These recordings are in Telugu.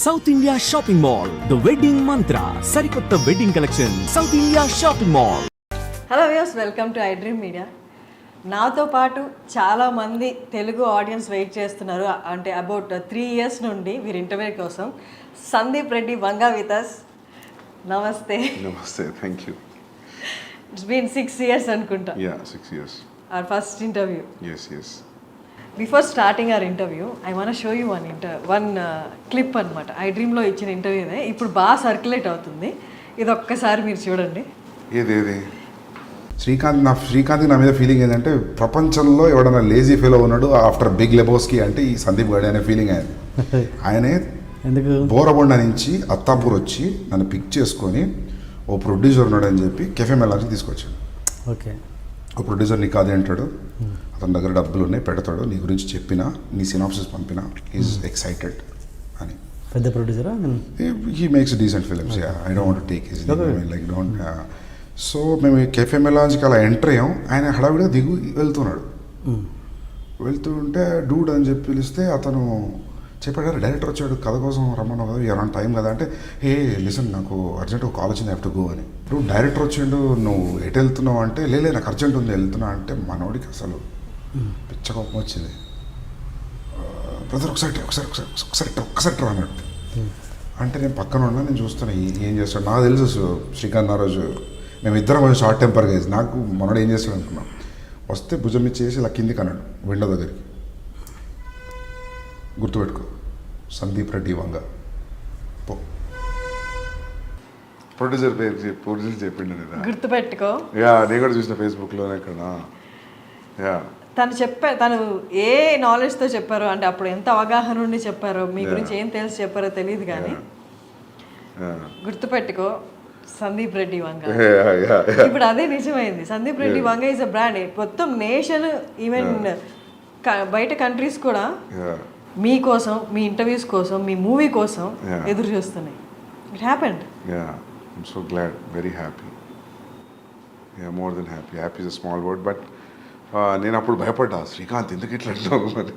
South India shopping mall the wedding మంత్ర సరికొత్త wedding collection south India shopping mall. Hello viewers, welcome to iDream media. నాతో పాటు చాలామంది తెలుగు ఆడియన్స్ వెయిట్ చేస్తున్నారు. అంటే అబౌట్ 3 years నుండి వీరి ఇంటర్వ్యూ కోసం. Sandeep Reddy Vanga with us. నమస్తే. నమస్తే, thank you. It's been 6 years అనుకుంటా. Yeah, 6 years. Our first interview. Yes, yes. Before starting our interview, I want to show you one clip అనమాట. iDreamలో ఇచ్చిన ఇంటర్వ్యూనే ఇప్పుడు బాగా సర్క్యులేట్ అవుతుంది. ఇది ఒక్కసారి మీరు చూడండి. ఏది శ్రీకాంత్ నా మీద ఫీలింగ్ ఏంటంటే, ప్రపంచంలో ఎవడన్నా లేజీ ఫెలో ఉన్నాడు ఆఫ్టర్ బిగ్ లెబోస్కి అంటే ఈ సందీప్ గాడి అనే ఫీలింగ్ ఆయనే ఎందుకు బోరబొండ నుంచి అత్తాపూర్ వచ్చి నన్ను పిక్ చేసుకొని ఓ ప్రొడ్యూసర్ ఉన్నాడు అని చెప్పి కెఫే మెల్లాకి తీసుకొచ్చాడు. ఓకే, ఓ ప్రొడ్యూసర్ నీకు కాదు అంటాడు, అతని దగ్గర డబ్బులు ఉన్నాయి పెడతాడు, నీ గురించి చెప్పినా నీ సినాప్సిస్ పంపినా ఈజ్ ఎక్సైటెడ్ అని. పెద్ద ప్రొడ్యూసరా? He makes decent films. I don't want to take his like don't. So మేము కెఫే మెలాన్స్కి అలా ఎంటర్ అయ్యాం. ఆయన హడావిడిగా దిగు వెళ్తున్నాడు. వెళ్తుంటే డూడ్ అని చెప్పి పిలిస్తే అతను చెప్పాడు, డైరెక్టర్ వచ్చాడు కథ కోసం రమ్మన్నావు కదా, ఎవరైనా టైం కదా అంటే, ఏ లిసన్ నాకు అర్జెంట్ ఒక కాల్ వచ్చింది, హ్యావ్ టు గో అని. ఇప్పుడు డైరెక్టర్ వచ్చిండు, నువ్వు ఎటు వెళ్తున్నావు అంటే, లేలే నాకు అర్జెంట్ ఉంది వెళ్తున్నా అంటే, మనోడికి అసలు పిచ్చ కోపం వచ్చింది. బ్రదర్ ఒకసారి రా అన్నాడు. అంటే నేను పక్కన ఉన్నా, నేను చూస్తున్నా ఏం చేస్తాడు. నాకు తెలుసు శ్రీకాంత్ ఆ రోజు మేమిద్దరం కొంచెం షార్ట్ టెంపర్గా వేసి, నాకు మనోడు ఏం చేస్తాడు అనుకున్నాం. వస్తే భుజం ఇచ్చేసి ఇలా కిందికి అన్నాడు విండో దగ్గరికి, గుర్తుపెట్టుకో సందీప్ రెడ్డి వంగ పో. ప్రొడ్యూసర్ చెప్పిండు, గుర్తుపెట్టుకో. యా, నేను కూడా చూసిన ఫేస్బుక్లోనే ఇక్కడ. యా, తను ఏ నాలెడ్జ్తో చెప్పారో, అంటే అప్పుడు ఎంత అవగాహన ఉండి చెప్పారో, మీ గురించి ఏం తెలిసి చెప్పారో తెలియదు కానీ, గుర్తుపెట్టుకో సందీప్ రెడ్డి వంగ. ఇప్పుడు అదే నిజమైంది. Sandeep Reddy Vanga is a brand. మొత్తం నేషన్, ఈవెన్ బయట కంట్రీస్ కూడా మీకోసం, మీ ఇంటర్వ్యూస్ కోసం, మీ మూవీ కోసం ఎదురు చూస్తున్నాయి. It happened. Yeah, I'm so glad, very happy. Yeah, more than happy. Happy is a small word, but నేను అప్పుడు భయపడ్డా, శ్రీకాంత్ ఎందుకు ఇట్లా అంటున్నావు మరి,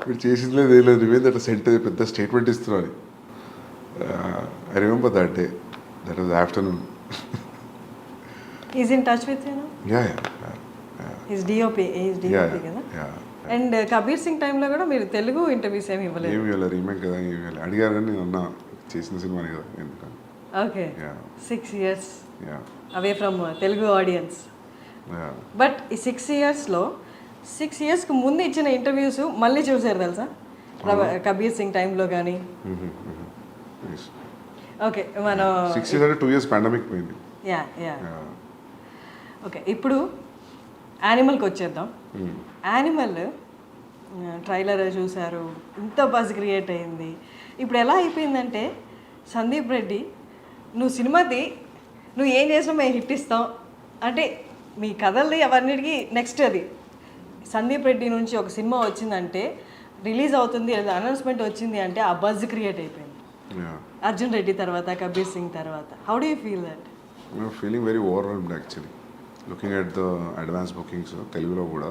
మీరు చేసింది లేదు ఏం లేదు, నువ్వేంది అట్లా పెద్ద స్టేట్మెంట్ ఇస్తున్నావు. I remember that day, that was afternoon. Is in touch with you now? Yeah, is DOP కదా. అండ్ కబీర్ సింగ్ టైంలో కూడా మీరు తెలుగు ఇంటర్వ్యూస్ ఏమి ఇవ్వలేదు? ఏమి ఇవ్వలేదు, రీమేక్ కదా, ఏమి ఇవ్వలేదు. అడిగారు కానీ నేను అన్నా చేసిన సినిమానే కదా ఎందుకని. Okay, 6 years away from Telugu audience. But ఈ 6 yearsలో 6 yearsకి ముందు ఇచ్చిన ఇంటర్వ్యూస్ మళ్ళీ చూసారు తెలుసా, కబీర్ సింగ్ టైంలో కానీ. ఓకే, మనం 6 years అంటే 2 years పాండమిక్ పోయింది. యా. ఓకే, ఇప్పుడు యానిమల్కి వచ్చేద్దాం. యానిమల్ ట్రైలర్ చూశారు, ఇంత బజ్ క్రియేట్ అయింది. ఇప్పుడు ఎలా అయిపోయిందంటే, సందీప్ రెడ్డి నువ్వు ఏం చేసినా మేము హిట్ ఇస్తాం అంటే, మీ కథల్ని అవన్నిటికీ నెక్స్ట్ అది సందీప్ రెడ్డి నుంచి ఒక సినిమా వచ్చిందంటే, రిలీజ్ అవుతుంది అనౌన్స్మెంట్ వచ్చింది అంటే ఆ బజ్ క్రియేట్ అయిపోయింది. అర్జున్ రెడ్డి తర్వాత, కబీర్ సింగ్ తర్వాత. How do you feel that? Feeling very overwhelmed actually. Looking at the advance bookings తెలుగులో కూడా,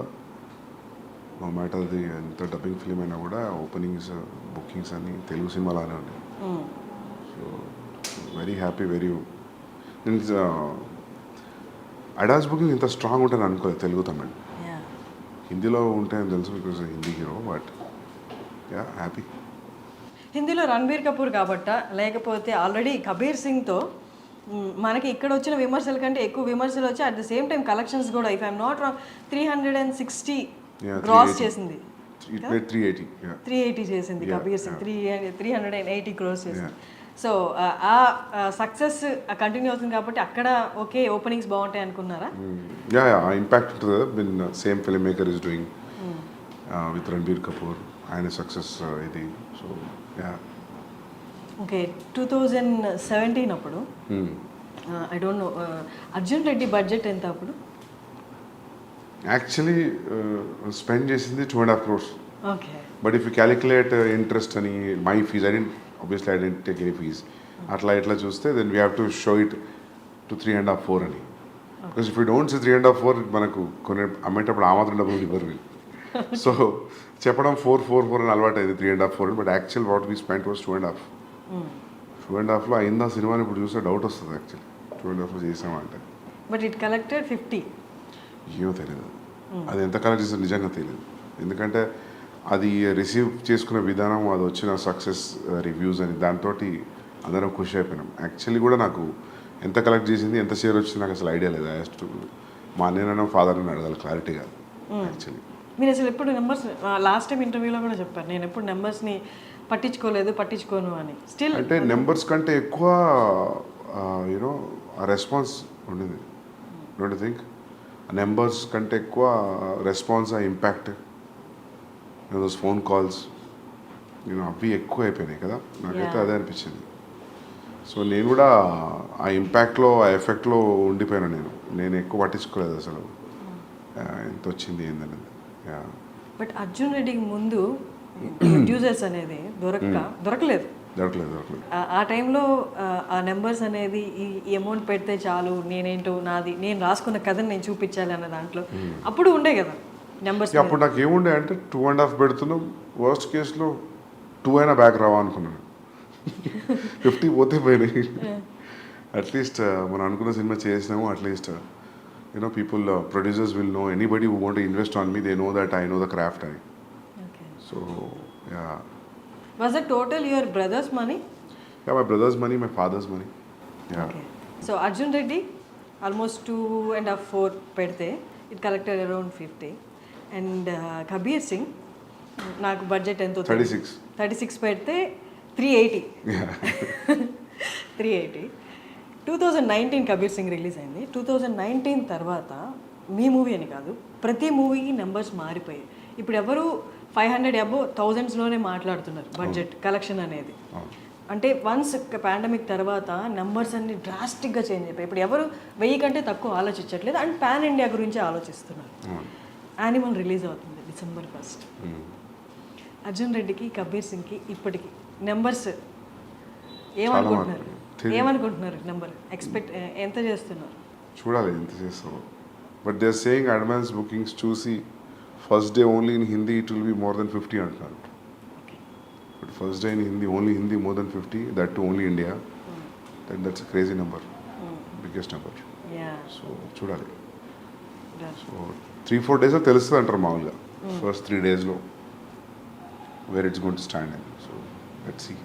నో మ్యాటర్ అది ఎంత డబ్బింగ్ ఫిలిం అయినా కూడా ఓపెనింగ్స్ బుకింగ్స్ అన్నీ తెలుగు సినిమాలానే ఉన్నాయి. So very happy. నేను అడ్వాన్స్ బుకింగ్ ఇంత స్ట్రాంగ్ ఉంటుంది అనుకోలేదు తెలుగు తమిళ్. హిందీలో ఉంటాయని తెలుసు, because Hindi hero. But yeah, happy. హిందీలో రణబీర్ కపూర్ కాబట్ట, లేకపోతే ఆల్రెడీ కబీర్ సింగ్తో మనకి ఇక్కడ వచ్చిన విమర్శల కంటే ఎక్కువ విమర్శలు వచ్చి, at the same time collections కూడా, if I'm not wrong, 360 cross చేసింది. 380 చేసింది కబీర్ సింగ్. 380 crores చేసింది. సో ఆ సక్సెస్ కంటిన్యూ అవుతుంది కాబట్టి అక్కడ ఓకే ఓపెనింగ్స్ బాగుంటాయి అనుకున్నారా? యా, ఇంపాక్ట్ ఉంటుంది. Been same film maker is doing with Ranbir Kapoor, ఆయన సక్సెస్ ఇది. So yeah. ఓకే, 2017 అప్పుడు I don't know, Arjun Reddy budget ఎంత అప్పుడు? యాక్చువల్లీ స్పెండ్ చేసింది 2.5 crores. Okay, but if you calculate interest అని my fees, I didn't take any fees, అట్లా ఇట్లా చూస్తే then we have to show it to 3.5, 4 అని. Because if you don't say 3.5, 4 మనకు కొన్ని అమ్మేటప్పుడు ఆ మాత్రం డబ్బులు ఇవ్వరు. సో చెప్పడం 4 అని అలవాటు అయింది, 3.5 4, but actual what we spent was 2.5. 2.5లో అయిందా సినిమాని ఇప్పుడు చూస్తే డౌట్ వస్తుంది యాక్చువల్లీ 2.5లో చేసామంటే. But it collected 50. ఏమో తెలియదు అది ఎంత కలెక్ట్ చేస్తే నిజంగా తెలియదు, ఎందుకంటే అది రిసీవ్ చేసుకునే విధానం, అది వచ్చిన సక్సెస్ రివ్యూస్ అని దాంతో అందరం ఖుషి అయిపోయినాం. యాక్చువల్లీ కూడా నాకు ఎంత కలెక్ట్ చేసింది, ఎంత షేర్ వచ్చింది నాకు అసలు ఐడియా లేదు. యాజ్ టు మా అన్నయ్యనో ఫాదర్ని అడగాలి క్లారిటీగా యాక్చువల్లీ. మీరు అసలు ఎప్పుడు నెంబర్స్, లాస్ట్ టైం ఇంటర్వ్యూలో కూడా చెప్పారు, నేను ఎప్పుడు నెంబర్స్ని పట్టించుకోను అని. స్టిల్ అంటే నెంబర్స్ కంటే ఎక్కువ యూనో ఆ రెస్పాన్స్ ఉండింది. డోంట్ థింక్ నెంబర్స్ కంటే ఎక్కువ రెస్పాన్స్, ఆ ఇంపాక్ట్, దోస్ ఫోన్ కాల్స్ నేను అవి ఎక్కువ అయిపోయినాయి కదా, నాకైతే అదే అనిపించింది. సో నేను కూడా ఆ ఇంపాక్ట్లో, ఆ ఎఫెక్ట్లో ఉండిపోయాను. నేను ఎక్కువ పట్టించుకోలేదు అసలు ఎంత వచ్చింది ఏందనేది. బట్ అర్జున్ రెడ్డికి ముందు ప్రొడ్యూసర్స్ అనేది దొరకలేదు. ఆ టైంలో ఆ నెంబర్స్ అనేది ఈ అమౌంట్ పెడితే చాలు, నేనేంటో నేను రాసుకున్న కథని నేను చూపించాలి అన్న దాంట్లో అప్పుడు ఉండే కదా నెంబర్స్. అప్పుడు నాకు ఏముండే అంటే 2.5 పెడుతున్నాం, వర్స్ట్ కేసులో 2 అయినా బ్యాక్ రావా అనుకున్నాను. 50 పోతే పోయినాయి. అట్లీస్ట్ మనం అనుకున్న సినిమా చేసినాము. At least you know people, producers will know, anybody who want to invest on me, they know that I know the craft అని. So yeah. Was it total your brother's money? Yeah, my brother's money, my father's money. Yeah. Okay. So Arjun Reddy, almost 2.5 4 pedte, it collected around 50. And Kabir Singh, నాకు బడ్జెట్ ఎంతో 36 పెడితే 380. Yeah. 380. 2019 కబీర్ సింగ్ రిలీజ్ అయింది. 2019 తర్వాత మీ మూవీ అని కాదు, ప్రతి మూవీకి నెంబర్స్ మారిపోయాయి. ఇప్పుడు ఎవరు 500 అబో 1000స్లోనే మాట్లాడుతున్నారు బడ్జెట్ కలెక్షన్ అనేది. అంటే వన్స్ పాండమిక్ తర్వాత నెంబర్స్ అన్ని డ్రాస్టిక్గా చేంజ్ అయిపోయి ఇప్పుడు ఎవరు 1000 కంటే తక్కువ ఆలోచించట్లేదు, అండ్ పాన్ ఇండియా గురించి ఆలోచిస్తున్నారు. యానిమల్ రిలీజ్ అవుతుంది December 1st. అర్జున్ రెడ్డికి, కబీర్ సింగ్కి ఇప్పటికి నెంబర్స్ ఏమనుకుంటున్నారు? నెంబర్ ఎక్స్పెక్ట్ ఎంత చేస్తున్నారు? చూడాలి ఎంత చేస్తామో. But they are saying advance bookings చూసి first day only in Hindi it will be more than 50 అంటున్నారు. But first day in Hindi, only Hindi more than 50, that too only India. That's a crazy number, biggest number. So చూడాలి. సో 3-4 డేస్లో తెలుస్తుంది అంటారు మామూలుగా, ఫస్ట్ 3 డేస్లో where it's going to stand అని. So let's see.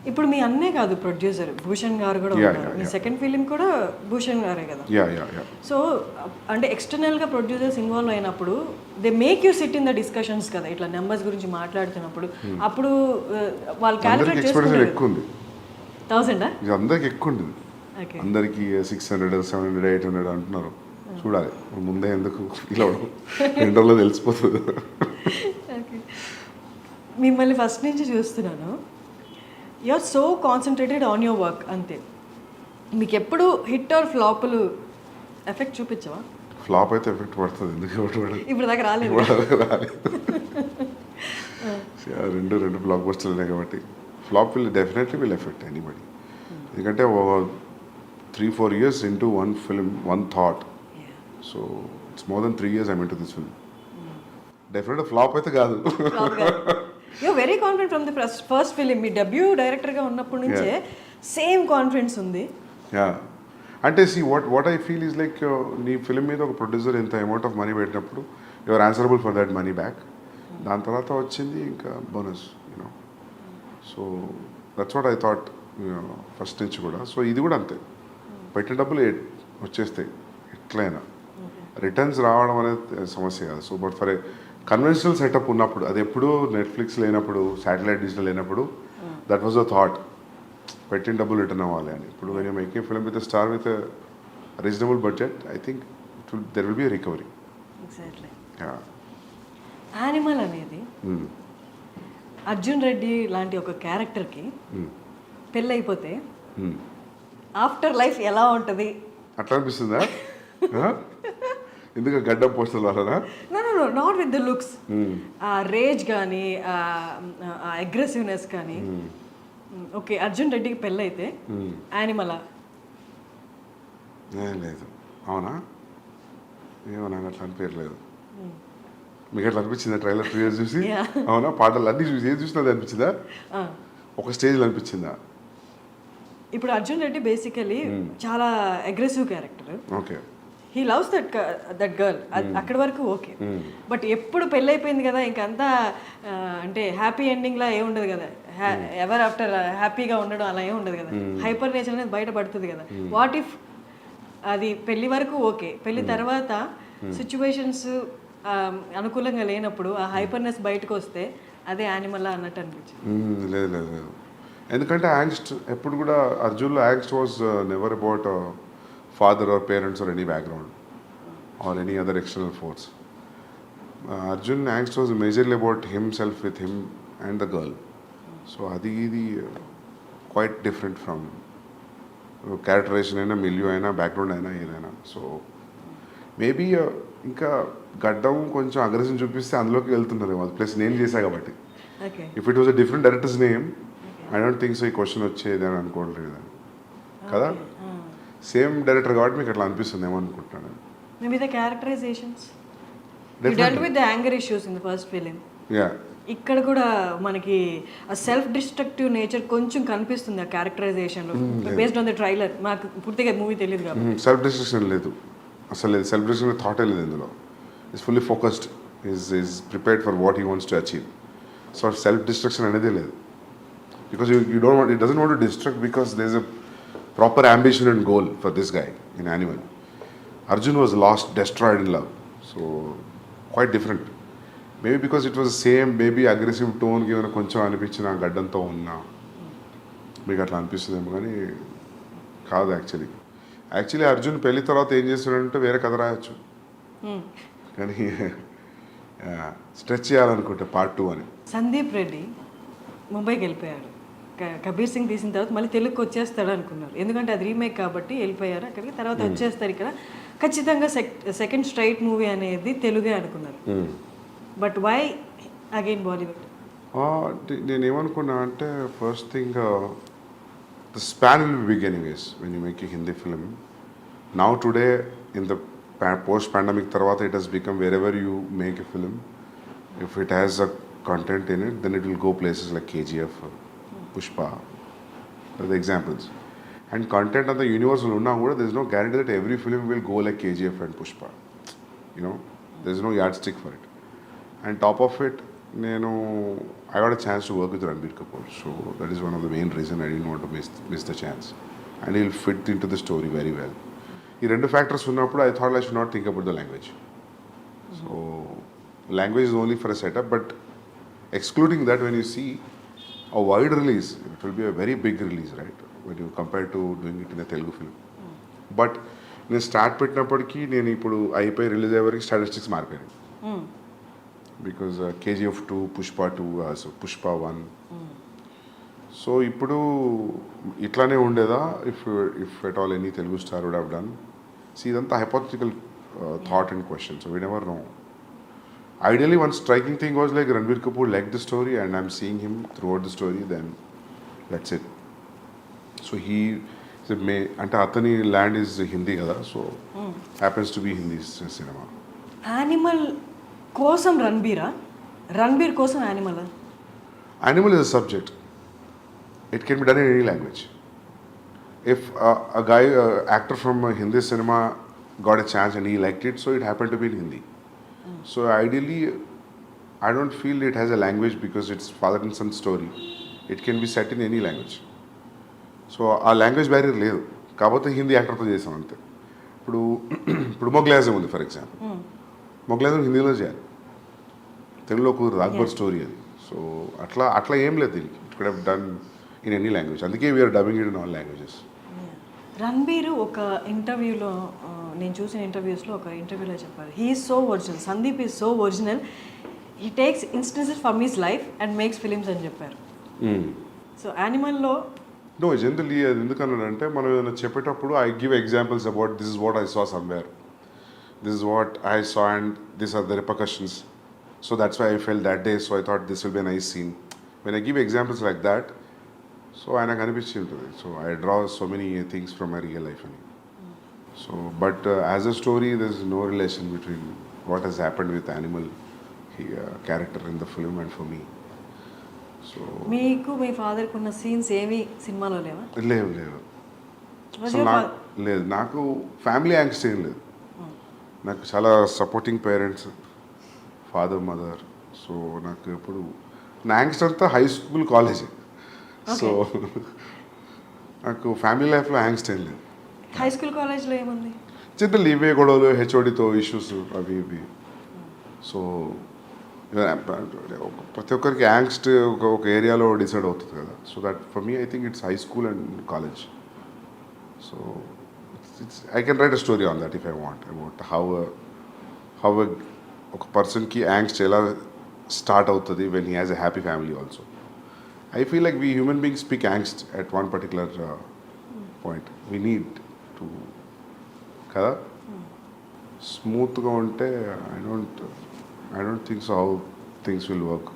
ఇప్పుడు మీ అన్నే కాదు ప్రొడ్యూసర్, భూషణ్ గారు కూడా ఉన్నారు. మీ సెకండ్ ఫిలిం కూడా భూషణ్ గారే కదా. సో అంటే ఎక్స్టర్నల్గా ప్రొడ్యూసర్స్ ఇన్వాల్వ్ అయినప్పుడు they make you SIT in the discussions కదా, ఇట్లా నెంబర్స్ గురించి మాట్లాడుతున్నప్పుడు. అప్పుడు వాళ్ళు క్యాలిక్యులేట్ చేసుకుంటారు. ఎక్కువ ఉంది 1000 అందరికి ఎక్కువ ఉంది, అందరికి 600 700 800 అంటున్నారు. చూడాలి ముందే ఎందుకు ఇలా 2 రోజుల్లో తెలిసిపోతుంది. మిమ్మల్ని ఫస్ట్ నుంచి చూస్తున్నాను, you are so concentrated on your work అంతే. మీకు ఎప్పుడు హిట్ ఆర్ ఫ్లాపులు ఎఫెక్ట్ చూపించవా? ఫ్లాప్ అయితే ఎఫెక్ట్ పడుతుంది, ఎందుకు ఇప్పుడు దాకా రాలేదు. రెండు బ్లాక్ బస్టర్లు ఉన్నాయి కాబట్టి flop definitely will effect anybody. ఎందుకంటే 3-4 years into one film, one thought. So it's more than 3 years I'm into this film. Definitely flop అయితే కాదు. You very confident from the first film. మీ డెబ్యూ డైరెక్టర్గా ఉన్నప్పటి నుంచే సేమ్ కాన్ఫిడెన్స్ ఉంది. అంటే see what I feel is like, నీ ఫిలిం మీద ఒక ప్రొడ్యూసర్ ఎంత అమౌంట్ ఆఫ్ మనీ పెట్టినప్పుడు you are answerable for that money back. దాని తర్వాత వచ్చింది ఇంకా bonus, you know. So that's what I thought first నుంచి కూడా. సో ఇది కూడా అంతే, పెట్టిన డబ్బులు వచ్చేస్తాయి ఎట్లయినా. రిటర్న్స్ రావడం అనేది సమస్య కాదు. So but for a conventional setup ఉన్నప్పుడు, అది ఎప్పుడు నెట్ఫ్లిక్స్ లేనప్పుడు, శాటిలైట్ డిజిటల్ లేనప్పుడు, దట్ వాజ్ ద థాట్, పెట్టిన డబ్బులు రిటర్న్ అవ్వాలి అని. ఇప్పుడు when you making film with star with reasonable budget, I think there will be a recovery. Exactly. Animal అనేది అర్జున్ రెడ్డి లాంటి ఒక క్యారెక్టర్కి పెళ్ళైపోతే ఆఫ్టర్ లైఫ్ ఎలా ఉంటుంది అట్లా అనిపిస్తుందా? ఎందుకు గడ్డం పోస్టర్ వాళ్ళనా? No not with the looks, ఆ రేజ్ కానీ ఆ అగ్రెసివ్నెస్ కానీ. ఓకే, అర్జున్ రెడ్డికి పెళ్ళైతే యానిమలా? లేదు. అవునా? ఏమో నాకు అట్లా అనిపించలేదు. మీకు ఎట్లా అనిపించిందా ట్రైలర్ 3 ఇయర్స్ చూసి? Yeah. అవునా? పాటలు అన్నీ చూసి ఏది చూసినా అది అనిపించిందా? ఒక స్టేజ్లో అనిపించిందా? ఇప్పుడు అర్జున్ రెడ్డి బేసికలీ చాలా aggressive character. Okay. He loves that girl. అక్కడి వరకు ఓకే. బట్ ఎప్పుడు పెళ్ళి అయిపోయింది కదా ఇంకంతా అంటే హ్యాపీ ఎండింగ్ లా ఏముండదు కదా, ఎవర్ ఆఫ్టర్ హ్యాపీగా ఉండడం అలా ఏమి ఉండదు కదా, హైపర్ నేచర్ అనేది బయటపడుతుంది కదా. వాట్ ఇఫ్ అది పెళ్లి వరకు ఓకే, పెళ్లి తర్వాత సిచ్యువేషన్స్ అనుకూలంగా లేనప్పుడు ఆ హైపర్నెస్ బయటకు వస్తే అదే యానిమల్ అన్నట్టు అనిపించింది. లేదు లేదు లేదు, ఎందుకంటే యాంగ్స్ట్ ఎప్పుడు కూడా అర్జున్లో angst was never about father or parents or any background or any other external force. Arjun angst was majorly about himself with him and the girl. So అది ఇది క్వైట్ డిఫరెంట్ ఫ్రమ్ క్యారెక్టరైజేషన్ అయినా, మిల్యూ అయినా, బ్యాక్గ్రౌండ్ అయినా ఏదైనా. సో మేబీ ఇంకా గడ్డం కొంచెం అగ్రెషన్ చూపిస్తే అందులోకి వెళ్తున్నారేమో, ప్లస్ నేను చేశా కాబట్టి. Okay. If it was a different directors name I don't think so ఈ క్వశ్చన్ వచ్చేది అని అనుకోవట్లేదు కదా. సేమ్ డైరెక్టర్ కాబట్టి మీకు అట్లా అనిపిస్తుంది ఏమో అనుకుంటున్నాను. Maybe the characterisations you dealt with the anger issues in the first film. Yeah, ఇక్కడ కూడా మనకి ఆ సెల్ఫ్ డిస్ట్రక్టివ్ నేచర్ కొంచెం కనిపిస్తుంది ఆ క్యారెక్టరైజేషన్లో బేస్డ్ ఆన్ ద ట్రైలర్. మాకు పూర్తిగా మూవీ తెలియదు కాబట్టి. సెల్ఫ్ డిస్ట్రక్షన్ లేదు అసలు, లేదు సెల్ఫ్ డిస్ట్రక్షన్ థాటే లేదు ఇందులో. Is fully focused, is prepared for what he wants to achieve. So self destruction అనేది లేదు, because you don't want, it doesn't want to destruct because there is a proper ambition and goal for this guy in Animal. Arjun was lost, destroyed in love. So quite different. Maybe because it was same, maybe aggressive టోన్కి ఏమైనా కొంచెం అనిపించిన గడ్డంతో ఉన్నా మీకు అట్లా అనిపిస్తుందేమో, కానీ కాదు యాక్చువల్లీ. అర్జున్ పెళ్లి తర్వాత ఏం చేస్తున్నాడంటే వేరే కథ రాయొచ్చు, కానీ స్ట్రెచ్ చేయాలనుకుంటే పార్ట్ 2 అని. సందీప్ రెడ్డి ముంబైకి వెళ్ళిపోయాడు. కబీర్ సింగ్ తీసిన తర్వాత మళ్ళీ తెలుగుకి వచ్చేస్తాడు అనుకున్నారు, ఎందుకంటే అది రీమేక్ కాబట్టి వెళ్ళిపోయారు అక్కడికి. తర్వాత వచ్చేస్తారు ఇక్కడ ఖచ్చితంగా సెకండ్ స్ట్రైట్ మూవీ అనేది తెలుగే అనుకున్నారు. But why again Bollywood? నేను ఏమనుకున్నా అంటే first thing the span will be big anyways when you make a Hindi film. Now today in the post-pandemic tarvata it has become wherever you make a film, if it has a content in it, then it will go places like KGF, Pushpa, are the examples. And content on the universal unna kuda there is no guarantee that every film will go like KGF and Pushpa. You know, there is no yardstick for it. And top of it, I got a chance to work with Ranbir Kapoor, so that is one of the main reasons I didn't want to miss the chance. And he'll fit into the story very well. ఈ రెండు ఫ్యాక్టర్స్ ఉన్నప్పుడు I thought I should not think about the language. So language is only for a setup, but excluding that, when you see a wide release, it will be a very big release, right? When you compare to doing it in a Telugu film. But నేను స్టార్ట్ పెట్టినప్పటికీ నేను ఇప్పుడు అయిపోయి రిలీజ్ అయ్యే వరకు స్టాటిస్టిక్స్ మారిపోయాయి. Because KGF 2, Pushpa 2, so Pushpa 1. So ఇప్పుడు ఇట్లానే ఉండేదా if at all any Telugu star would have done? So ఇదంతా hypothetical thought and question, so we never know. Ideally, one striking thing was like Ranbir Kapoor liked the story and I'm seeing him throughout the story, then that's it. So he said, అంటే అతని ల్యాండ్ ఈజ్ హిందీ కదా, so happens to be Hindi cinema. Animal కోసం రణబీర్ కోసం Animal? Animal is a subject. It can be done in any language. If a guy, actor from Hindi cinema got a chance and he liked it, so it happened to be in Hindi. So ideally, I don't feel it has a language because it's father and son story. It can be set in any language. So ఆ లాంగ్వేజ్ బ్యారియర్ లేదు కాకపోతే హిందీ యాక్టర్తో చేసాం అంతే. ఇప్పుడు మొగ్లాజం ఉంది ఫర్ ఎగ్జాంపుల్, మొగ్లాజం హిందీలో చేయాలి, తెలుగులో కుదరదు, అక్బర్ స్టోరీ అది. సో అట్లా ఏం లేదు దీనికి, it could have done in any language. అందుకే we're dubbing it in all languages. Ranbir ఒక ఇంటర్వ్యూలో, నేను చూసిన ఇంటర్వ్యూస్లో ఒక ఇంటర్వ్యూలో చెప్పారు, he is so original, Sandeep is so original, he takes instances from his life and makes films అని చెప్పారు. సో యానిమల్లో నో జనరల్లీ అది ఎందుకన్నానంటే మనం ఏదైనా చెప్పేటప్పుడు I give examples about this is what I saw somewhere, this is what I saw and this are the repercussions, so that's why I felt that day, so I thought this will be a nice scene. When I give examples like that, so ఆయనకు అనిపించి ఉంటుంది, so I draw so many things from my real life అని. So but as a story there is no relation between what he's happened with Animal character in the film and for me. So మీకు మీ ఫాదర్కి ఉన్న సీన్స్ ఏమి సినిమాలో లేవా? లేవు Was అసలు your నాకు లేదు. నాకు ఫ్యామిలీ యాంగ్స్ట్ ఏం లేదు. నాకు చాలా supporting parents, father mother. So నాకు ఎప్పుడు నా యాంగ్స్ట్ అంతా హై స్కూల్ కాలేజ్. సో నాకు ఫ్యామిలీ లైఫ్లో యాంగ్స్ట్ ఏం లేదు. హై స్కూల్ కాలేజ్లో ఏముంది? చిన్న లీవే గొడవలు, హెచ్ఓడితో ఇష్యూస్ అవి ఇవి. సో ప్రతి ఒక్కరికి యాంగ్స్ట్ ఒక ఏరియాలో డిసైడ్ అవుతుంది కదా. So that for me I think it's high school and college. So I can write a story on that if I want about how ఒక పర్సన్కి యాంగ్స్ట్ ఎలా స్టార్ట్ అవుతుంది when he has a happy family also. I feel like we human beings speak angst at one particular point. We need to kada smoothగా ఉంటే I don't think so how things will work.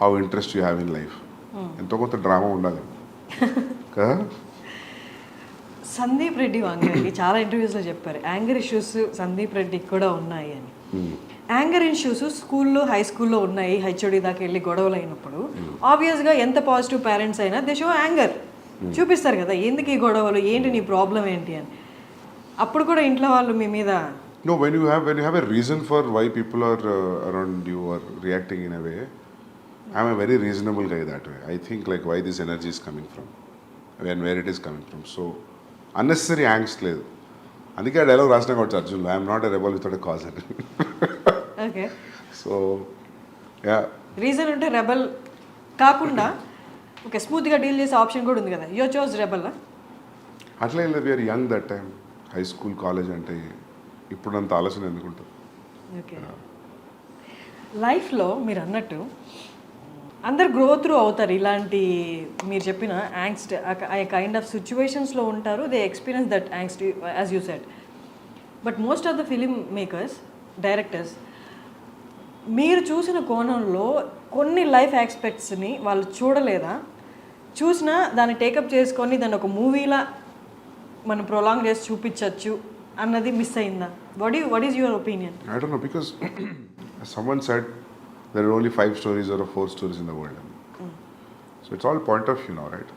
How interest you have in life. ఎంతో కొంత డ్రామా ఉండాలి కదా. సందీప్ రెడ్డి వంగకి చాలా ఇంటర్వ్యూస్లో చెప్పారు యాంగర్ ఇష్యూస్ సందీప్ రెడ్డికి కూడా ఉన్నాయి అని. యాంగర్ ఇష్యూస్ స్కూల్లో హై స్కూల్లో ఉన్నాయి, హెచ్ఓడి దాకా వెళ్ళి గొడవలు అయినప్పుడు ఆబ్వియస్గా ఎంత పాజిటివ్ పేరెంట్స్ అయినా దే షో యాంగర్ చూపిస్తారు కదా, ఎందుకు ఈ గొడవలు, ఏంటి నీ ప్రాబ్లం ఏంటి అని. అప్పుడు కూడా ఇంట్లో వాళ్ళు మీ మీద No, when you have a reason for why people are around you or reacting in a way, I'm a very reasonable guy that way. I think like why this energy is coming from and where it is coming from. So unnecessary angst లేదు. అందుకే ఆ డైలాగ్ రాసిన కావచ్చు అర్జున్లో, I'm not a rebel without a cause అని. ఓకే, సో యా రీజన్ ఉంటే రెబల్ కాకుండా ఓకే స్మూత్గా డీల్ చేసే ఆప్షన్ కూడా ఉంది కదా. You chose rebel. అట్లా ఏం లేదు. We are young that time. High school college అంటే ఇప్పుడంత ఆలోచన ఎందుకుంటుంది. ఓకే, లైఫ్లో మీరు అన్నట్టు అందరు గ్రో త్రూ అవుతారు. ఇలాంటి మీరు చెప్పిన యాంగ్స్ట్ ఆ కైండ్ ఆఫ్ సిచ్యువేషన్స్లో ఉంటారు. They experience that angst as you said. But most of the film makers, directors మీరు చూసిన కోణంలో కొన్ని లైఫ్ ఆస్పెక్ట్స్ని వాళ్ళు చూడలేదా? చూసినా దాన్ని టేకప్ చేసుకొని దాన్ని ఒక మూవీలా మనం ప్రొలాంగ్ చేసి చూపించవచ్చు అన్నది మిస్ అయిందా? What is your opinion? I don't know because someone said there are only 5 stories or 4 stories in the world. So it's all point of view now, right?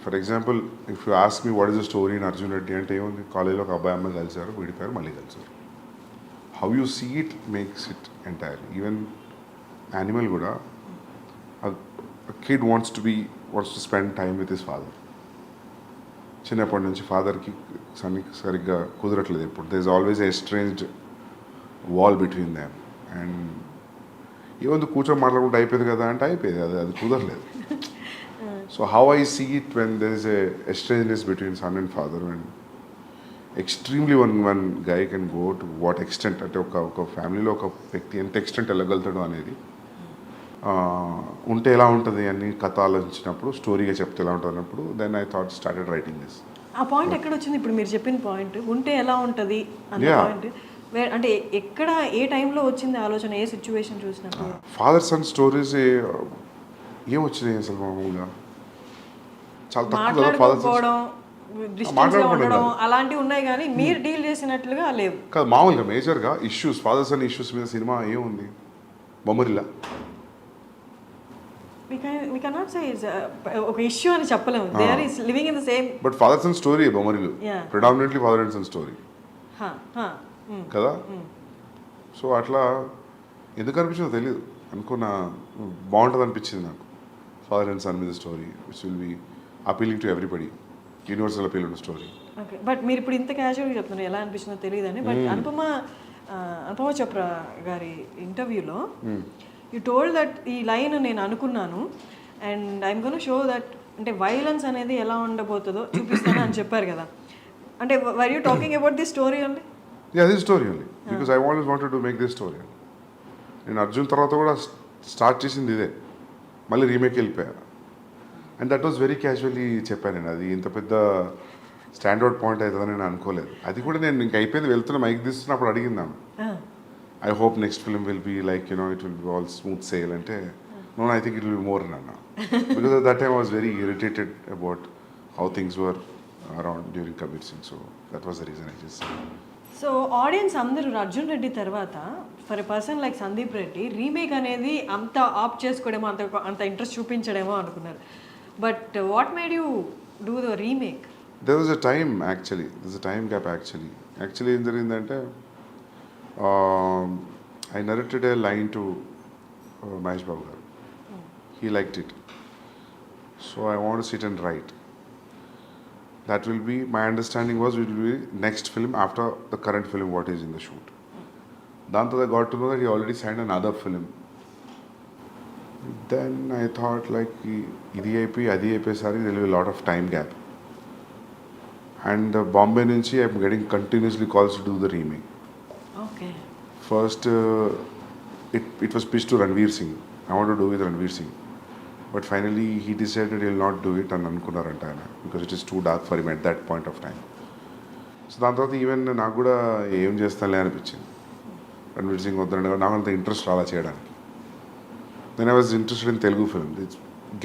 For example, if you ask me what is the story in Arjun Reddy అంటే ఏముంది, కాలేజ్లో ఒక అబ్బాయి అమ్మాయి కలిసారు, విడిపోయారు, మళ్ళీ కలిసారు. How you see it makes it entirely. Even animal కూడా a kid wants to spend time with his father. చిన్నప్పటి నుంచి ఫాదర్కి సరిగ్గా కుదరట్లేదు. ఇప్పుడు there is always a estranged wall between them. And ఏముంది కూర్చొని మాట్లాడుకుంటే అయిపోయింది కదా అంటే అయిపోయింది, అది కుదరలేదు. So how I see it when there is a estrangeness between son and father and extremely one guy can go to what extent అంటే ఒక ఫ్యామిలీలో ఒక వ్యక్తి ఎంత ఎక్స్టెంట్ వెళ్ళగలుగుతాడు అనేది ఉంటే ఎలా ఉంటుంది అని కథ ఆలోచించినప్పుడు, స్టోరీగా చెప్తే ఎలా ఉంటుంది అన్నప్పుడు then I thought started writing this. ఆ పాయింట్ ఎక్కడ వచ్చింది? ఇప్పుడు మీరు చెప్పిన పాయింట్ ఉంటే ఎలా ఉంటుంది అన్న పాయింట్ అంటే ఎక్కడ ఏ టైంలో వచ్చింది ఆలోచన, ఏ సిచ్యువేషన్ చూసినప్పుడు? ఫాదర్ సన్ స్టోరీస్ ఏం వచ్చినాయి అసలు మామూలుగా చాలా తక్కువ కదా. ఫాదర్ ఉండడం అలాంటివి ఉన్నాయి కానీ మీరు డీల్ చేసినట్లుగా లేవు కదా. మామూలుగా మేజర్గా ఇష్యూస్, ఫాదర్ సన్ ఇష్యూస్ మీద సినిమా ఏముంది, బొమ్మరిల్లా. we cannot say it's ఒక ఇష్యూ అని చెప్పలేము. they are living in the same but father son story Bommarillu predominantly father and son story కదా. సో అట్లా ఎందుకు అనిపించిందో తెలియదు, అనుకున్న బాగుంటుంది అనిపించింది నాకు. ఫాదర్ అండ్ సన్ మీద story which will be appealing to everybody, universal appeal ఉన్న స్టోరీ. ఓకే, బట్ మీరు ఇప్పుడు ఇంత క్యాజువల్గా చెప్తున్నారు, ఎలా అనిపించిందో తెలియదని. బట్ అనుపమ చోప్రా గారి ఇంటర్వ్యూలో యూ టోల్డ్ దట్ ఈ లైన్ నేను అనుకున్నాను and I'm gonna show that అంటే వైలెన్స్ అనేది ఎలా ఉండబోతుందో చూపిస్తాను అని చెప్పారు కదా. అంటే were you talking about this story only? Yeah, this story only because I always wanted to make this story. నేను అర్జున్ తర్వాత కూడా స్టార్ట్ చేసింది ఇదే, మళ్ళీ రీమేక్ వెళ్ళిపోయా. And that was very casually చెప్పాను నేను. అది ఇంత పెద్ద స్టాండర్డ్ పాయింట్ అవుతుందని నేను అనుకోలేదు. అది కూడా నేను ఇంక అయిపోయింది వెళ్తున్నా మైక్ తీస్తున్నప్పుడు అడిగిందాను, I hope next film will be like it will be all smooth sail అంటే no, I think it will be more అన్న. Because that time I was very irritated about how things were around during Kabir Singh. So that was the reason I just. So audience అందరూ అర్జున్ రెడ్డి తర్వాత for a person like Sandeep Reddy remake అనేది అంత ఆప్ చేసుకోవడమో అంత ఇంట్రెస్ట్ చూపించడమో అనుకున్నారు. But what made you do the remake? There was a time actually. There's a time gap actually. Actually, ఏం జరిగిందంటే I narrated a line to Mahesh Babu garu. He liked it. So I want to sit and write. That will be, my understanding was it will be next film after the current film what is in the shoot. Danto I got to know that he already signed another film. Then I thought like idi అయిపోయి అది అయిపోయేసరికి there will be a lot of time gap. And Bombay nunchi I'm getting continuously calls to do the remake. Okay. First, it was pitched to Ranveer Singh. I want to do with Ranveer Singh. But finally, he decided he'll not do it and అనుకున్నారంట ఆయన, because it is too dark for him at that point of time. So దాని తర్వాత ఈవెన్ నాకు కూడా ఏం చేస్తానులే అనిపించింది. రణ్వీర్ సింగ్ వద్దండి, నాకు అంత ఇంట్రెస్ట్ రాలా చేయడానికి. నేను I was interested in Telugu film.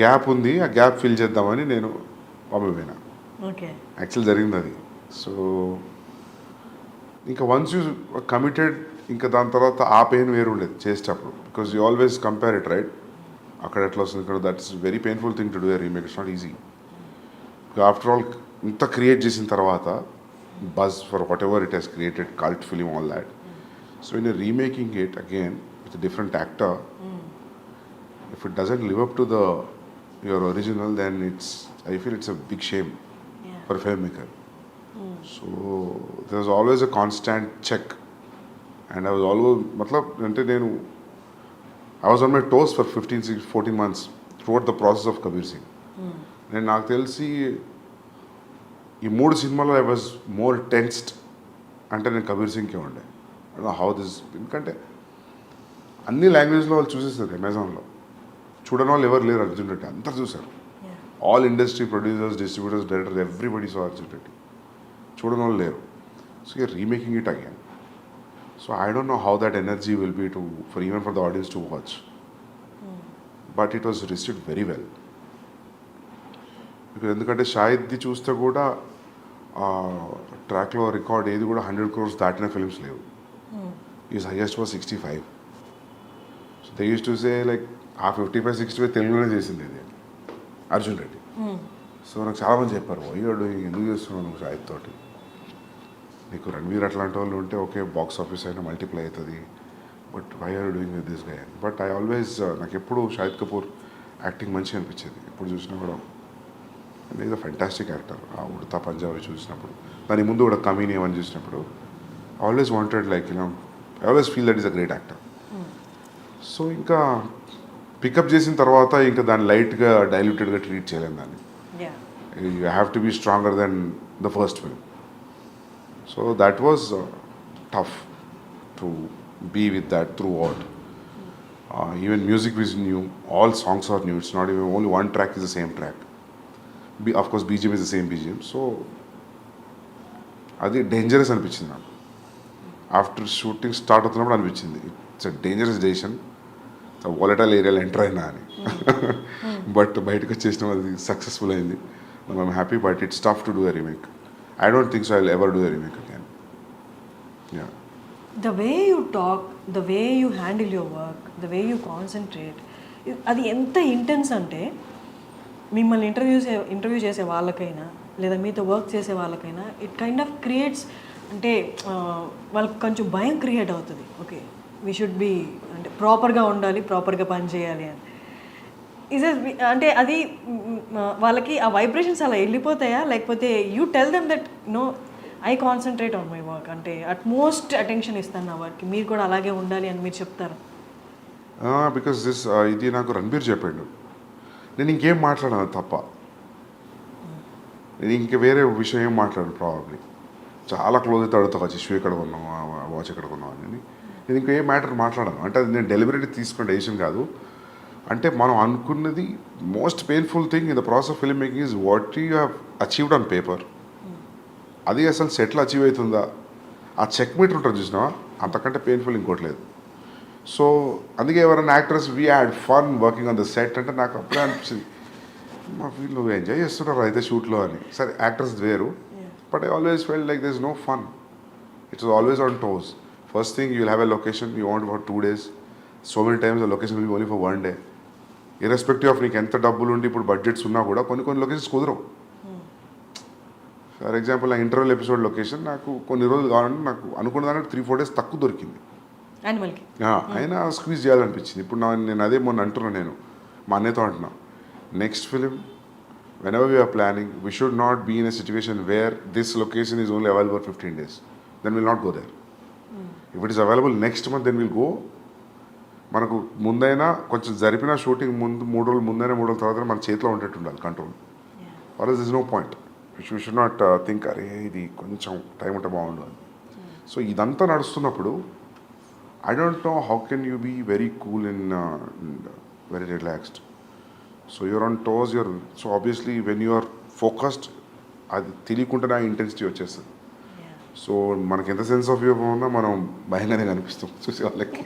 Gap ఉంది, ఆ గ్యాప్ ఫిల్ చేద్దామని నేను బాంబే పోయినా. ఓకే. యాక్చువల్ జరిగింది అది. సో ఇంకా వన్స్ యూ కమిటెడ్, ఇంకా దాని తర్వాత ఆ పెయిన్ వేరు ఉండేది చేసేటప్పుడు, because you always compare it, right? అక్కడ ఎట్లా వస్తుంది, ఇక్కడ that is very painful thing to do a remake. It's not easy. After all ఇంత క్రియేట్ చేసిన తర్వాత buzz for what ever it has created, cult film, all that. So in remaking it again with different actor, if it doesn't live up to your original, then I feel it's a big shame for a filmmaker. So there was always a constant check, and I was always I was on my toes for 14 months throughout the process of Kabir Singh. నేను నాకు తెలిసి ఈ 3 సినిమాలో ఐ వాజ్ మోర్ టెన్స్డ్ అంటే నేను కబీర్ సింగ్కే ఉండే. I don't know how this, ఎందుకంటే అన్ని లాంగ్వేజ్లో వాళ్ళు చూసేస్తారు. అమెజాన్లో చూడని వాళ్ళు ఎవరు లేరు. అర్జున్ రెడ్డి అందరు చూశారు. All industry producers, distributors, directors, everybody so Arjun Reddy. చూడని వాళ్ళు లేరు. So you're remaking it again. So I don't know how that energy will be for even for the audience to watch. But it was received very well. ఎందుకంటే షాహిద్ది చూస్తే కూడా ట్రాక్లో రికార్డ్ ఏది కూడా 100 crores దాటిన ఫిల్మ్స్ లేవు. Is highest was 65. So they use to say like ఆ 55-65 తెలుగులోనే చేసింది ఇది అర్జున్ రెడ్డి. సో నాకు చాలామంది చెప్పారు, అయ్యాడు ఎందుకు చేస్తున్నావు నువ్వు షాహిద్ తోటి, నీకు రణ్వీర్ అట్లాంటి వాళ్ళు ఉంటే ఓకే బాక్స్ ఆఫీస్ అయినా మల్టిప్లై అవుతుంది, but why are doing with this guy. But I always, నాకు ఎప్పుడు షాహిద్ కపూర్ యాక్టింగ్ మంచిగా అనిపించేది. ఎప్పుడు చూసినా కూడా ఈజ్ అ ఫెంటాస్టిక్ యాక్టర్. ఆ ఉడతా పంజాబీ చూసినప్పుడు, దాని ముందు కూడా కమీని ఏమని చూసినప్పుడు always wanted like I always feel that is a great actor. So ఇంకా పికప్ చేసిన తర్వాత ఇంకా దాన్ని లైట్గా డైల్యూటెడ్గా ట్రీట్ చేయలేము దాన్ని. You have to be stronger than the first film. So that was tough to be with that throughout. Even music is new, all songs are new, it's not even only one track is the same track. Of course BGM is the same BGM. So అది డేంజరస్ అనిపించింది నాకు. ఆఫ్టర్ షూటింగ్ స్టార్ట్ అవుతున్నప్పుడు అనిపించింది it's a dangerous decision, volatile ఏరియాలో ఎంటర్ అయినా అని. బట్ బయటకు వచ్చేసిన అది సక్సెస్ఫుల్ అయింది. I'm happy. But it's tough to do a remake. I don't think so I will ever do a remake again. Yeah, the way you talk, the way you handle your work, the way you concentrate, అది ఎంత ఇంటెన్స్ అంటే మిమ్మల్ని ఇంటర్వ్యూ చేసే వాళ్ళకైనా లేదా మీతో వర్క్ చేసే వాళ్ళకైనా ఇట్ కైండ్ ఆఫ్ క్రియేట్స్, అంటే వాళ్ళకి కొంచెం భయం క్రియేట్ అవుతుంది. ఓకే, వీ షుడ్ బీ అంటే ప్రాపర్గా ఉండాలి, ప్రాపర్గా పని చేయాలి అని. అంటే అది వాళ్ళకి ఆ వైబ్రేషన్స్ అలా వెళ్ళిపోతాయా, లేకపోతే you tell them that no I concentrate on my work, అంటే అట్మోస్ట్ అటెన్షన్ ఇస్తాను నా వర్క్కి, మీరు కూడా అలాగే ఉండాలి అని మీరు చెప్తారు? బికాస్ ఇది నాకు రణబీర్ చెప్పాడు. నేను ఇంకేం మాట్లాడాను తప్ప, నేను ఇంక వేరే విషయం ఏం మాట్లాడాను. ప్రాబబ్లీ చాలా క్లోజ్ అయితే అడుగుతా, వచ్చి షూ ఎక్కడ కొన్నావు, వాచ్ ఎక్కడ కొన్నావు అని. నేను ఇంకేం మ్యాటర్ మాట్లాడాను. అంటే అది నేను డెలిబరేట్గా తీసుకున్న డెసిషన్ కాదు. అంటే మనం అనుకున్నది most painful thing in the process of film making is what you have achieved on paper. అది అసలు సెటిల్ అచీవ్ అవుతుందా, ఆ చెక్ మీటర్ ఉంటుంది చూసినావా, అంతకంటే పెయిన్ఫుల్ ఇంకోట్లేదు. సో అందుకే ఎవరైనా actors we had fun working on the set అంటే నాకు అప్పుడే అనిపించింది, మా వీళ్ళు ఎంజాయ్ చేస్తున్నారు అయితే షూట్లో అని. సరే యాక్టర్స్ వేరు, but I always felt like this no fun. It's always on toes. First thing, you'll have a location you want for 2 days. So many times the location will be only for 1 day. Irrespective of నీకు ఎంత డబ్బులు ఉండి ఇప్పుడు బడ్జెట్స్ ఉన్నా కూడా కొన్ని లొకేషన్స్ కుదరవు. ఫర్ ఎగ్జాంపుల్ నా ఇంటర్వెల్ ఎపిసోడ్ లొకేషన్ నాకు కొన్ని రోజులు కావాలంటే నాకు అనుకున్న దానికి 3-4 days తక్కువ దొరికింది. అయినా స్క్వీజ్ చేయాలనిపించింది. ఇప్పుడు నేను అదే మొన్న అంటున్నాను, నేను మా అన్నయ్యతో అంటున్నా, next film whenever we are planning, we should not be in a situation where this location is only available for 15 days. Then we'll not go there. If it is available next month, then we'll go. మనకు ముందైనా కొంచెం జరిపిన షూటింగ్ ముందు 3 రోజులు ముందైనా 3 రోజుల తర్వాత మన చేతిలో ఉండేట్టు ఉండాలి control. Or is no point. We should not think అరే ఇది కొంచెం టైం ఉంటే బాగుండు అని. సో ఇదంతా నడుస్తున్నప్పుడు I don't know how can you be very cool and very relaxed. So you're on toes, so obviously when you're focused అది తెలియకుండా ఇంటెన్సిటీ వచ్చేస్తుంది. సో మనకి ఎంత సెన్స్ ఆఫ్ హ్యూమర్ ఉన్నా మనం భయంగానే కనిపిస్తాం చూసే వాళ్ళకి.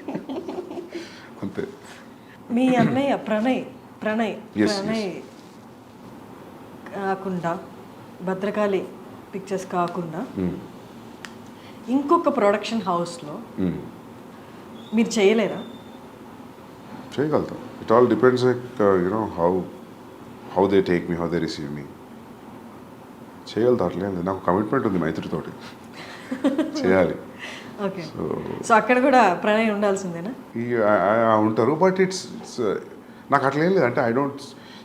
అంతే. మీ అన్నయ్య ప్రణయ్ కాకుండా భద్రకాళి పిక్చర్స్ కాకుండా ఇంకొక ప్రొడక్షన్ హౌస్లో మీరు చేయలేరా? చేయగలుగుతాం. It all depends you know how they take me, how they receive me. చేయగలుగుతా, అట్లేదు. నాకు కమిట్మెంట్ ఉంది మైత్రితోటి, చేయాలి. ఓకే. సో అక్కడ కూడా ప్రణయ్ ఉండాల్సిందేనా? ఉంటారు, బట్ ఇట్స్ నాకు అట్లా ఏం లేదు. అంటే I don't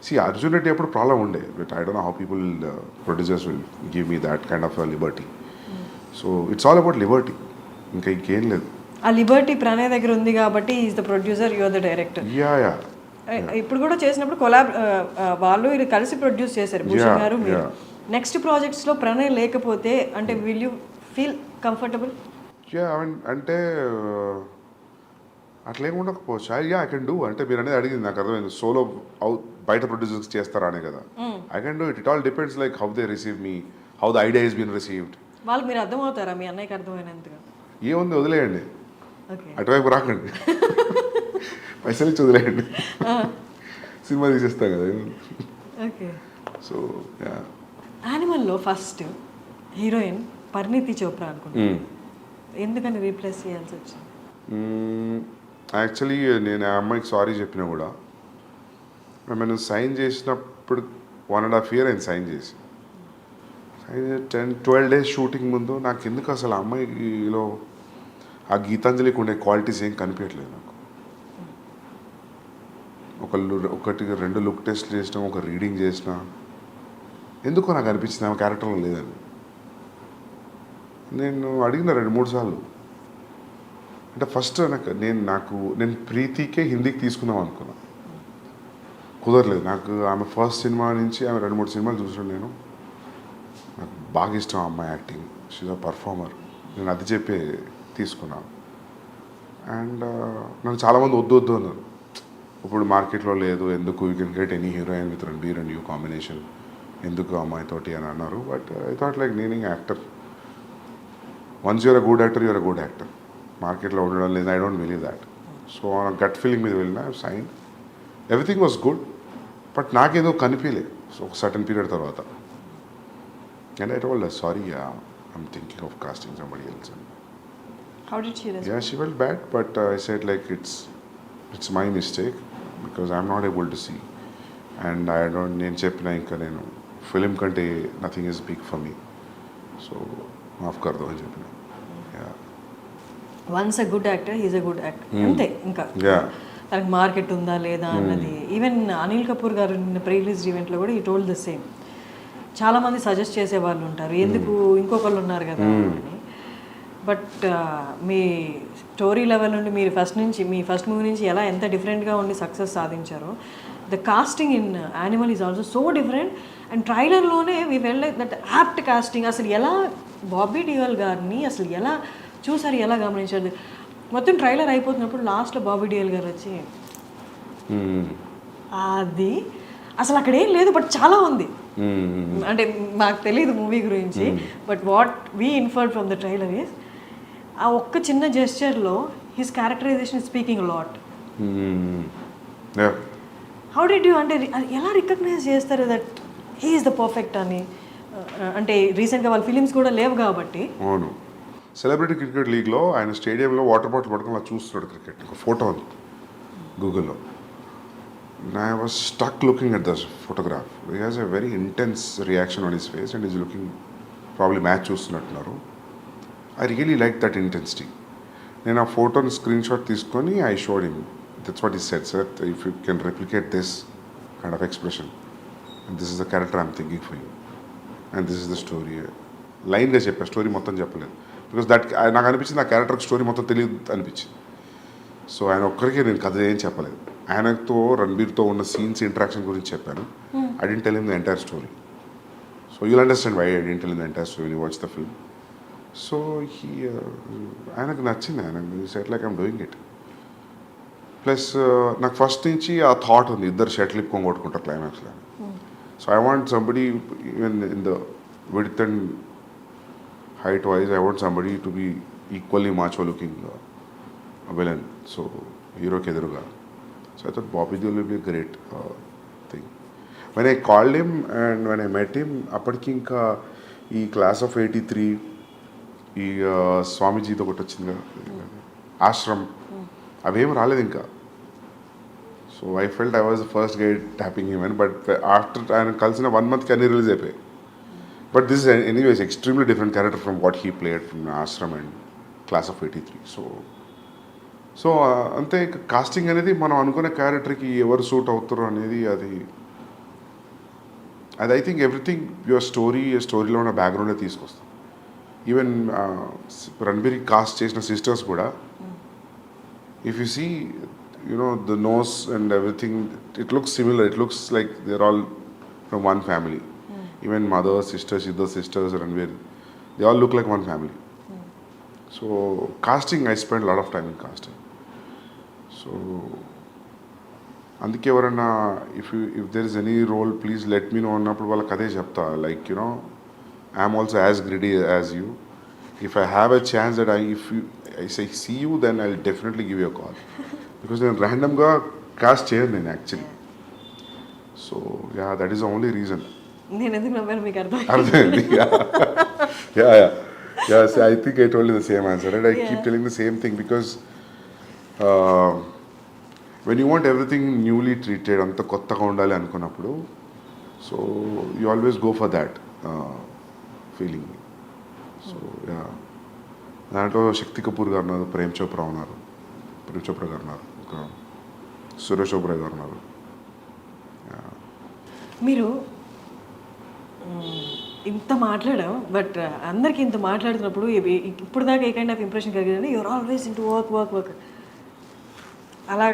see Arjun Reddy ఎప్పుడు ప్రాబ్లం ఉండే, but I don't know how people producers will give me that kind of liberty. So it's all about liberty, ఇంకా ఇంకేం లేదు. ఆ లిబర్టీ ప్రణయ్ దగ్గర ఉంది కాబట్టి is the producer, you are the director. Yeah. ఇప్పుడు కూడా చేసినప్పుడు వాళ్ళు ఇది కలిసి ప్రొడ్యూస్ చేశారు, భూషణ్ గారు మీరు. నెక్స్ట్ ప్రాజెక్ట్స్లో ప్రణయ్ లేకపోతే అంటే will you feel comfortable? Yeah, అంటే అట్లేం ఉండకపోవచ్చు. I can do. అంటే మీరు అనేది అడిగింది నాకు అర్థమైంది, సోలో బయట ప్రొడ్యూసర్స్ చేస్తారా అనే కదా. I can do it. It all depends like how they receive me, how the idea is been received. వాళ్ళకి మీరు అర్థమవుతారా? మీ అన్నయ్యకి అర్థమైనంతగా ఏముంది, వదిలేయండి, అటువైపు రాకండి, పైసలు ఇచ్చి వదిలేయండి, సినిమా తీసేస్తాం కదా. ఓకే. సో యానిమల్లో ఫస్ట్ హీరోయిన్ పరిణీతి చోప్రా అనుకుంటున్నాను, ఎందుకని రీప్లేస్ చేయాల్సి వచ్చింది? యాక్చువల్లీ నేను ఆ అమ్మాయికి సారీ చెప్పినా కూడా, మేము సైన్ చేసినప్పుడు 1.5 years అయింది సైన్ చేసి. 10-12 days షూటింగ్ ముందు నాకు ఎందుకు అసలు ఆ అమ్మాయిలో ఆ గీతాంజలికి ఉండే క్వాలిటీస్ ఏం కనిపించట్లేదు నాకు. 1-2 లుక్ టెస్ట్ చేసినా, ఒక రీడింగ్ చేసినా, ఎందుకో నాకు అనిపించింది ఆమె క్యారెక్టర్లో లేదని. నేను అడిగిన 2-3 సార్లు. అంటే ఫస్ట్ నేను ప్రీతికే హిందీకి తీసుకుందాం అనుకున్నా, కుదరలేదు నాకు. ఆమె ఫస్ట్ సినిమా నుంచి ఆమె 2-3 సినిమాలు చూసాను నేను. నాకు బాగా ఇష్టం ఆ అమ్మాయి యాక్టింగ్, షీజ్ అ పర్ఫార్మర్. నేను అది చెప్పి తీసుకున్నాను. అండ్ నన్ను చాలామంది వద్దు అన్నారు, ఇప్పుడు మార్కెట్లో లేదు, ఎందుకు, you can get any heroine with Ranbir and you combination, ఎందుకు అమ్మాయితోటి అని అన్నారు. బట్ ఐ థాట్ లైక్ నేను actor, once you're a good actor, you're a good actor. మార్కెట్లో ఉండడం లేదు, I don't believe that. So gut feeling మీద వెళ్ళిన, sign, everything was good, but నాకేదో కనిపించలేదు. సో ఒక సర్టన్ పీరియడ్ తర్వాత, and I told sorry, I'm thinking of casting somebody else. How did she respond? Yeah, she felt bad, but I said like it's my mistake because I'm not able to see, and I don't. నేను చెప్పిన ఇంకా నేను ఫిలిం కంటే nothing is big for me, so మాఫ్ కర్దో అని చెప్పిన. Once a good actor, he's a good actor, అంతే. ఇంకా తనకి మార్కెట్ ఉందా లేదా అన్నది. ఈవెన్ అనిల్ కపూర్ గారు నిన్న ప్రీ రిలీజ్ ఈవెంట్లో కూడా ఈ టోల్డ్ ద సేమ్. చాలామంది సజెస్ట్ చేసే వాళ్ళు ఉంటారు, ఎందుకు ఇంకొకళ్ళు ఉన్నారు కదా అని. బట్ మీ స్టోరీ లెవెల్ నుండి మీరు మీ ఫస్ట్ మూవీ నుంచి ఎంత డిఫరెంట్గా ఉండి సక్సెస్ సాధించారో, the casting in Animal is also so different. And ట్రైలర్లోనే we felt like that apt casting. అసలు ఎలా బాబీ డియోల్ గారిని అసలు ఎలా చూసారు, ఎలా గమనించారు? మొత్తం ట్రైలర్ అయిపోతున్నప్పుడు లాస్ట్లో బాబీ డియోల్ గారు వచ్చి అది అసలు అక్కడ ఏం లేదు, బట్ చాలా ఉంది. అంటే మాకు తెలియదు మూవీ గురించి, but what we inferred from the trailer is ఆ ఒక్క చిన్న జెస్చర్లో his characterization speaking lot. How did you, అంటే ఎలా రికగ్నైజ్ చేస్తారు that he is the perfect అని? అంటే రీసెంట్గా వాళ్ళ ఫిలిమ్స్ కూడా లేవు కాబట్టి. అవును, సెలబ్రిటీ క్రికెట్ లీగ్లో ఆయన స్టేడియంలో వాటర్ బాటిల్ పట్టుకొని అలా చూస్తున్నాడు క్రికెట్. ఒక ఫోటో ఉంది గూగుల్లో. I was stuck looking at this photograph. He has a very intense reaction on his face and he's looking probably match చూస్తున్నట్టున్నారు. I really liked that intensity. నేను ఆ ఫోటోని స్క్రీన్ షాట్ తీసుకొని I showed him. That's what he said, sir. If you can replicate this kind of expression, and this is the character I'm thinking for you, and this is the story. లైన్గా చెప్పా, స్టోరీ మొత్తం చెప్పలేదు. బికాస్ దట్ నాకు అనిపించింది ఆ క్యారెక్టర్కి స్టోరీ మొత్తం తెలియదు అనిపించింది. సో ఆయన ఒక్కరికి నేను కథ ఏం చెప్పలేదు. ఆయనతో రణబీర్తో ఉన్న సీన్స్ ఇంటరాక్షన్ గురించి చెప్పాను. I didn't tell him the entire story. So you'll understand why I didn't tell him the entire story you watch the film. So ఆయనకు నచ్చింది. ఆయనకు said like I'm doing it. Plus నాకు ఫస్ట్ నుంచి ఆ థాట్ ఉంది, ఇద్దరు షటిల్ ఇప్పుకొని కొట్టుకుంటారు క్లైమాక్స్లో. So I want somebody even in the width and height wise, I want somebody to be equally macho looking villain. So hero ke eduruga. So I thought Bobby Deol will be a great thing. When I called him and when I met him, appadiki inka ee class of 83 ee Swamiji to okati ochindi ashram avem raled inka. So I felt I was the first guy tapping him in, but after I kalsina 1 month ki release ayipayi. But this is anyways extremely different character from what he played from Ashram and Class of 83. So అంతే కాస్టింగ్ అనేది మనం అనుకునే క్యారెక్టర్కి ఎవరు సూట్ అవుతారు అనేది అది ఐ థింక్ ఎవ్రీథింగ్ యువర్ స్టోరీలో ఉన్న బ్యాక్గ్రౌండే తీసుకొస్తాం. ఈవెన్ రణబీర్ కాస్ట్ చేసిన సిస్టర్స్ కూడా if you see you know the nose and everything it looks similar, it looks like they are all from one family. Even mother, sisters, Ranveer, they all look like one family. So casting, I spent a lot of time in casting. So అందుకే ఎవరన్నా if there is any role, please let me know అన్నప్పుడు వాళ్ళకి అదే చెప్తా. Like, you know, I am also as greedy as you. If I have a chance that if I say see you, then I'll definitely give you a call. Because నేను ర్యాండమ్గా కాస్ట్ చేయను నేను actually. So yeah, that is the only reason. నేను ఎందుకు నమ్మాను మీకు అర్థమైంది. I think I told you the same answer, right? I keep telling the same thing because when you want everything newly treated, అంత కొత్తగా ఉండాలి అనుకున్నప్పుడు, so you always go for that feeling. So yeah, దాంట్లో శక్తి కపూర్ గారు ఉన్నారు, ప్రేమ్ చోప్రా గారు ఉన్నారు, ఇంకా సురేష్ ఓబ్రాయ్ గారు ఉన్నారు. మీరు ఇంత మాట్లాడాం, బట్ అందరికి ఇంత మాట్లాడుతున్నప్పుడు ఇప్పుడు దాకా ఏ కైండ్ ఆఫ్ ఇంప్రెషన్ కలిగిందంటే you're always in to work అలా